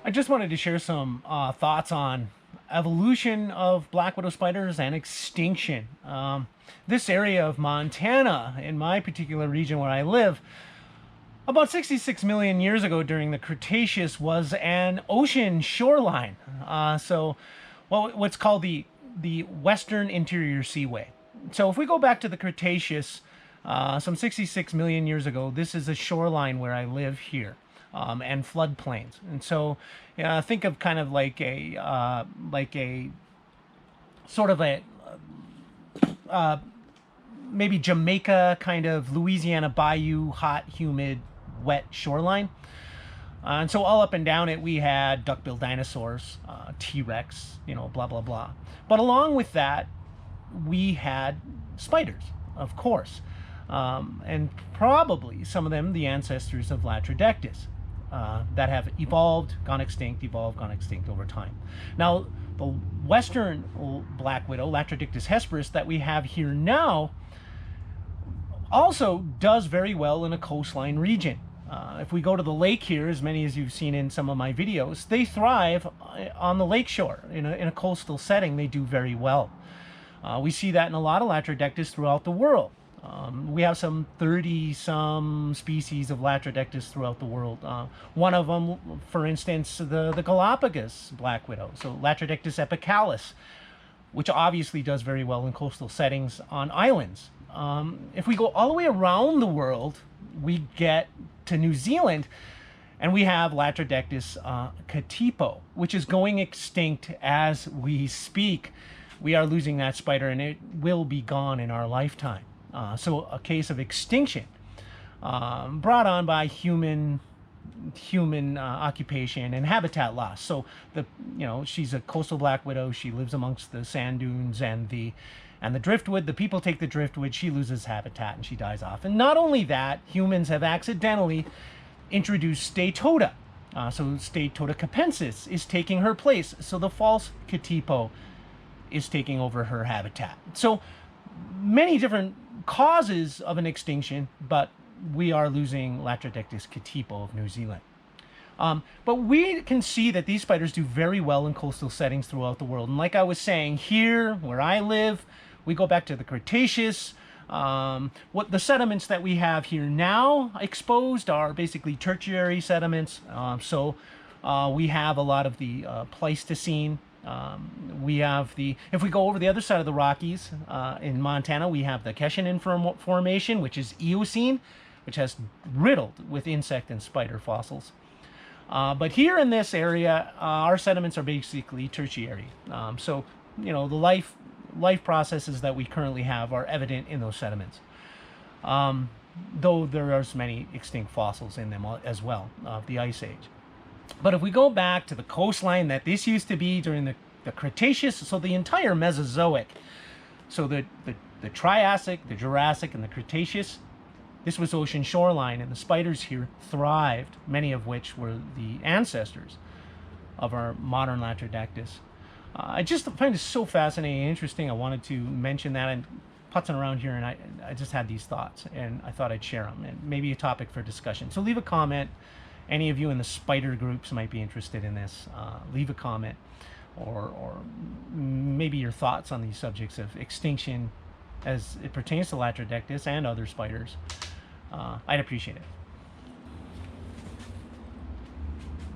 I just wanted to share some thoughts on evolution of black widow spiders and extinction. This area of Montana, in my particular region where I live, about 66 million years ago during the Cretaceous was an ocean shoreline. What's called the Western Interior Seaway. So if we go back to the Cretaceous, some 66 million years ago, this is a shoreline where I live here. And floodplains. And so, think of kind of like a sort of a maybe Jamaica kind of Louisiana bayou, hot, humid, wet shoreline. And so all up and down it, we had duck-billed dinosaurs, T-Rex, blah, blah, blah. But along with that, we had spiders, of course. And probably some of them the ancestors of Latrodectus. That have evolved, gone extinct over time. Now, the western black widow, Latrodictus hesperus, that we have here now, also does very well in a coastline region. If we go to the lake here, as many as you've seen in some of my videos, they thrive on the lakeshore. In a coastal setting, they do very well. We see that in a lot of Latrodectus throughout the world. We have some 30-some species of Latrodectus throughout the world. One of them, for instance, the Galapagos black widow, so Latrodectus epicalis, which obviously does very well in coastal settings on islands. If we go all the way around the world, we get to New Zealand, and we have Latrodectus katipo, which is going extinct as we speak. We are losing that spider, and it will be gone in our lifetime. So a case of extinction brought on by human occupation and habitat loss. So she's a coastal black widow. She lives amongst the sand dunes and the driftwood. The people take the driftwood. She loses habitat and she dies off. And not only that, humans have accidentally introduced Statota. So Statota capensis is taking her place. So the false katipo is taking over her habitat. So many different causes of an extinction, but we are losing Latrodectus katipo of New Zealand. But we can see that these spiders do very well in coastal settings throughout the world. And like I was saying, here where I live, we go back to the Cretaceous. What the sediments that we have here now exposed are basically tertiary sediments. We have a lot of the Pleistocene. We have if we go over the other side of the Rockies, in Montana, we have the Keshenin Formation, which is Eocene, which has riddled with insect and spider fossils. But here in this area, our sediments are basically tertiary. The life processes that we currently have are evident in those sediments. Though there are many extinct fossils in them as well, of the Ice Age. But if we go back to the coastline that this used to be during the Cretaceous, so the entire Mesozoic, so the Triassic, the Jurassic, and the Cretaceous, this was ocean shoreline, and the spiders here thrived, many of which were the ancestors of our modern Latrodectus. I just find it so fascinating and interesting. I wanted to mention that and putzing around here, and I just had these thoughts, and I thought I'd share them, and maybe a topic for discussion. So leave a comment. Any of you in the spider groups might be interested in this. Leave a comment, or maybe your thoughts on these subjects of extinction as it pertains to Latrodectus and other spiders. I'd appreciate it.